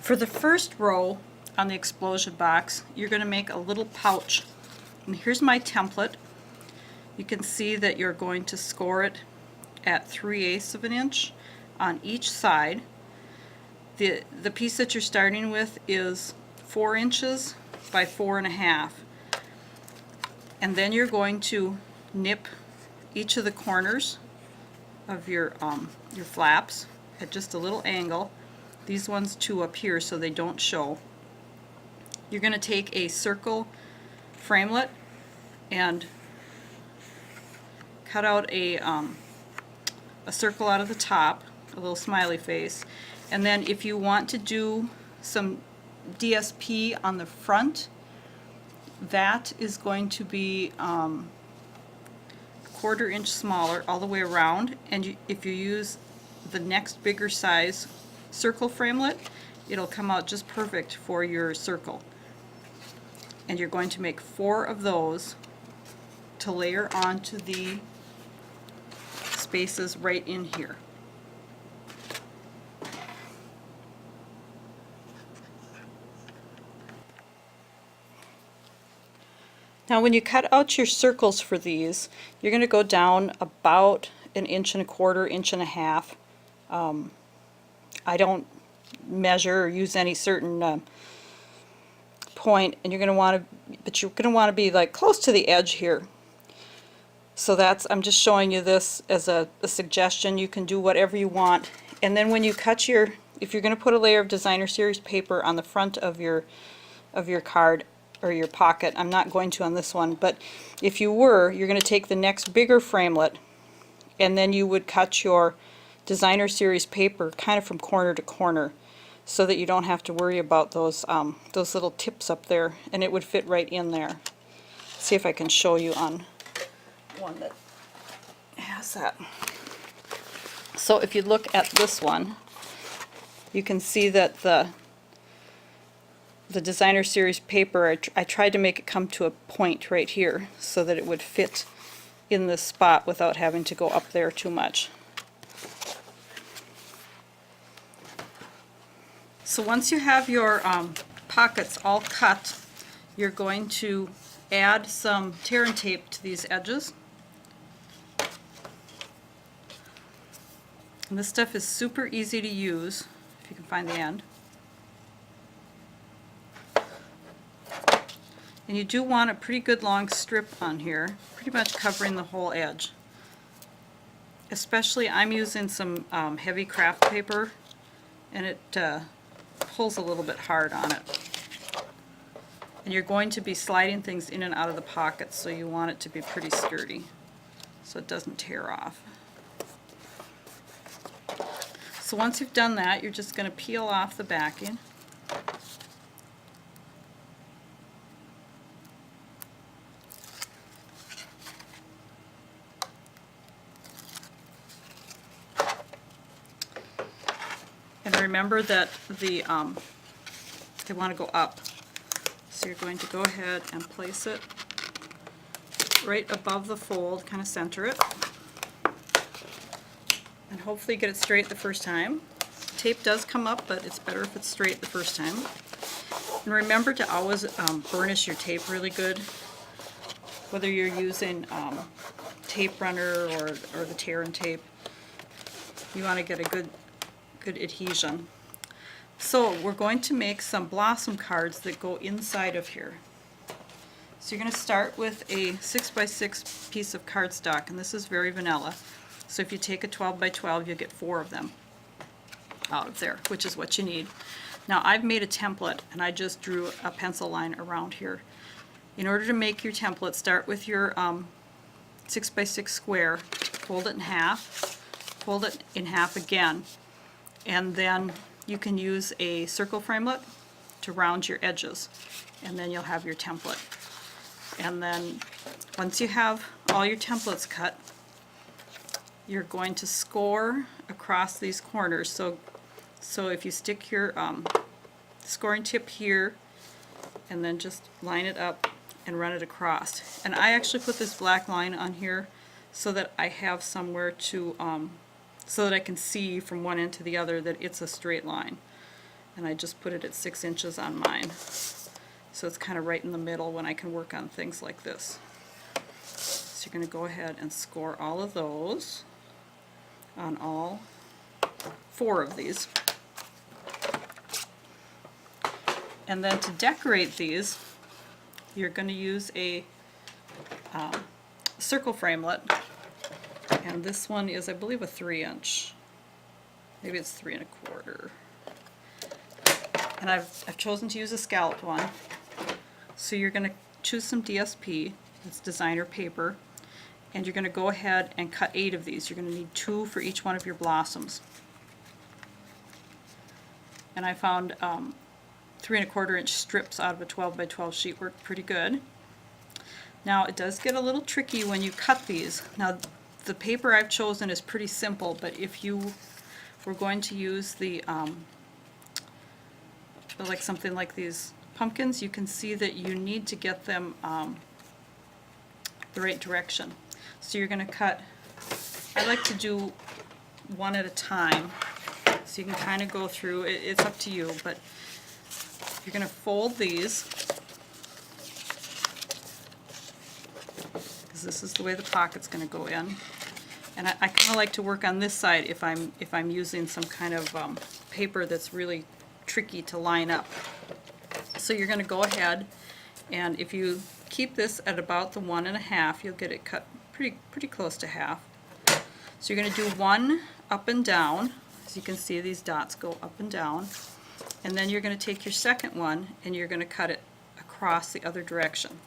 For the first row on the explosion box, you're going to make a little pouch. And here's my template. You can see that you're going to score it at 3/8 of an inch on each side. The piece that you're starting with is 4 inches by 4.5. And then you're going to nip each of the corners of your flaps at just a little angle. These ones two up here so they don't show. You're going to take a circle framelit and cut out a circle out of the top, a little smiley face, and then if you want to do some DSP on the front, that is going to be 1/4 inch smaller all the way around, and if you use the next bigger size circle framelit, it'll come out just perfect for your circle. And you're going to make 4 of those to layer onto the spaces right in here. Now when you cut out your circles for these, you're going to go down about 1 1/4 inch, 1.5 inches. I don't measure or use any certain point, and you're going to want to, but you're going to want to be like close to the edge here. So that's, I'm just showing you this as a suggestion. You can do whatever you want. And then when you cut your, if you're going to put a layer of designer series paper on the front of your card or your pocket, I'm not going to on this one, but if you were, you're going to take the next bigger framelit and then you would cut your designer series paper kind of from corner to corner so that you don't have to worry about those little tips up there, and it would fit right in there. See if I can show you on one that has that. So if you look at this one, you can see that the designer series paper, I tried to make it come to a point right here so that it would fit in this spot without having to go up there too much. So once you have your pockets all cut, you're going to add some tear and tape to these edges. And this stuff is super easy to use, if you can find the end. And you do want a pretty good long strip on here, pretty much covering the whole edge. Especially, I'm using some heavy craft paper, and it pulls a little bit hard on it. And you're going to be sliding things in and out of the pockets, so you want it to be pretty sturdy so it doesn't tear off. So once you've done that, you're just going to peel off the backing. And remember that they want to go up. So you're going to go ahead and place it right above the fold, kind of center it, and hopefully get it straight the first time. Tape does come up, but it's better if it's straight the first time. And remember to always burnish your tape really good, whether you're using tape runner or the tear and tape. You want to get a good adhesion. So we're going to make some blossom cards that go inside of here. So you're going to start with a 6x6 piece of cardstock, and this is very vanilla. So if you take a 12x12, you'll get 4 of them out of there, which is what you need. Now I've made a template, and I just drew a pencil line around here. In order to make your template, start with your 6x6 square, fold it in half, fold it in half again, and then you can use a circle framelit to round your edges, and then you'll have your template. And then once you have all your templates cut, you're going to score across these corners. So if you stick your scoring tip here and then just line it up and run it across. And I actually put this black line on here so that I have somewhere to so that I can see from one end to the other that it's a straight line. and I just put it at 6 inches on mine. So it's kind of right in the middle when I can work on things like this. So you're going to go ahead and score all of those on all 4 of these. And then to decorate these, you're going to use a circle framelit. And this one is, I believe, a 3-inch. Maybe it's 3 1/4. And I've chosen to use a scalloped one. So you're going to choose some DSP, it's designer paper, and you're going to go ahead and cut 8 of these. You're going to need 2 for each one of your blossoms. And I found 3 1/4 inch strips out of a 12 by 12 sheet worked pretty good. Now it does get a little tricky when you cut these. Now the paper I've chosen is pretty simple, but if you were going to use the like something like these pumpkins, you can see that you need to get them the right direction. So you're going to cut, I like to do one at a time, so you can kind of go through, it's up to you, but you're going to fold these, because this is the way the pocket's going to go in. And I kind of like to work on this side if I'm using some kind of paper that's really tricky to line up. So you're going to go ahead, and if you keep this at about the 1 1/2, you'll get it cut pretty close to half. So you're going to do 1 up and down. As you can see, these dots go up and down. And then you're going to take your second one and you're going to cut it across the other direction.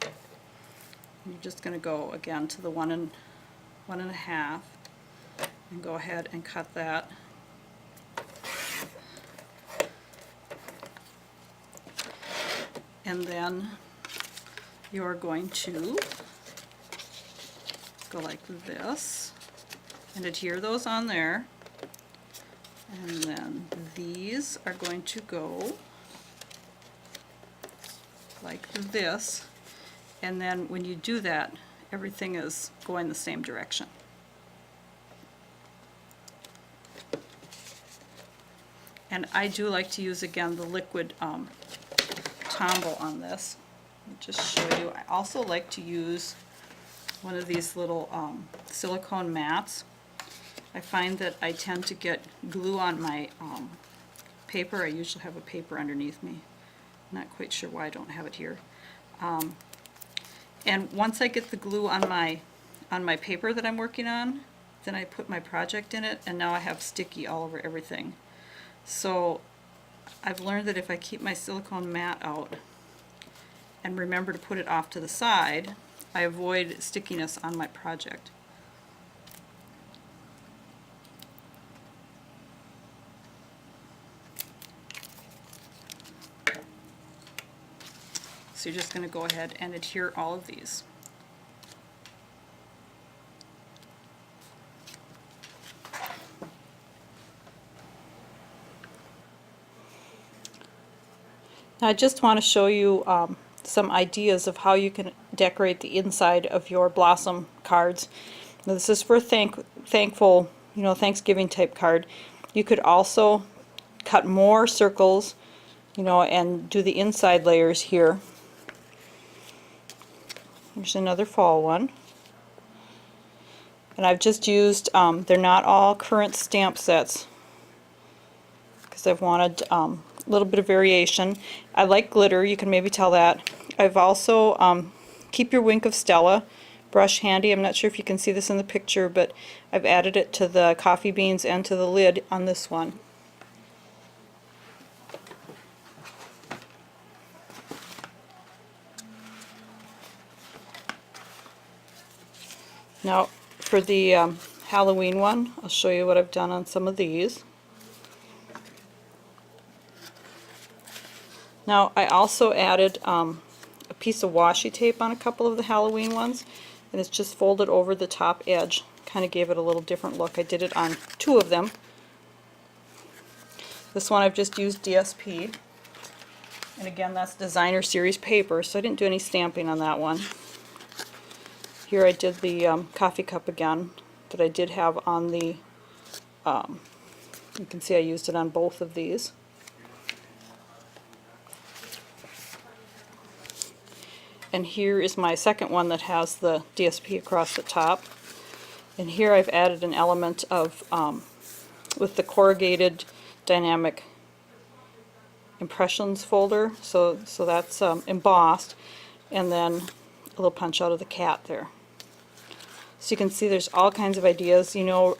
And you're just going to go again to the 1 1/2 and go ahead and cut that. And then you're going to go like this and adhere those on there. And then these are going to go like this. And then when you do that, everything is going the same direction. And I do like to use, again, the liquid Tombow on this. Let me just show you. I also like to use one of these little silicone mats. I find that I tend to get glue on my paper. I usually have a paper underneath me. I'm not quite sure why I don't have it here. And once I get the glue on my paper that I'm working on, then I put my project in it, and now I have sticky all over everything. So I've learned that if I keep my silicone mat out and remember to put it off to the side, I avoid stickiness on my project. So you're just going to go ahead and adhere all of these. Now I just want to show you some ideas of how you can decorate the inside of your blossom cards. Now, this is for thankful, Thanksgiving type card. You could also cut more circles, and do the inside layers here. Here's another fall one. And I've just used, they're not all current stamp sets, because I've wanted a little bit of variation. I like glitter, you can maybe tell that. I've also, keep your Wink of Stella brush handy. I'm not sure if you can see this in the picture, but I've added it to the coffee beans and to the lid on this one. Now for the Halloween one, I'll show you what I've done on some of these. Now I also added a piece of washi tape on a couple of the Halloween ones, and it's just folded over the top edge. Kind of gave it a little different look. I did it on 2 of them. This one I've just used DSP, and again that's designer series paper, so I didn't do any stamping on that one. Here I did the coffee cup again that I did have on the, you can see I used it on both of these. And here is my second one that has the DSP across the top. And here I've added an element of, with the corrugated dynamic impressions folder, so that's embossed, and then a little punch out of the cat there. So you can see there's all kinds of ideas. You know,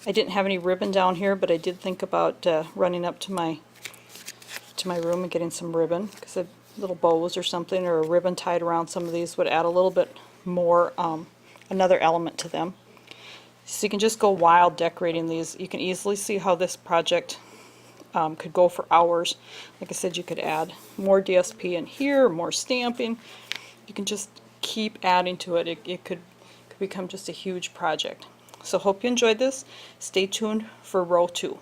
I didn't have any ribbon down here, but I did think about running up to my room and getting some ribbon, because little bows or something, or a ribbon tied around some of these would add a little bit more, another element to them. So you can just go wild decorating these. You can easily see how this project could go for hours. Like I said, you could add more DSP in here, more stamping. You can just keep adding to it. It could become just a huge project. So hope you enjoyed this. Stay tuned for row 2.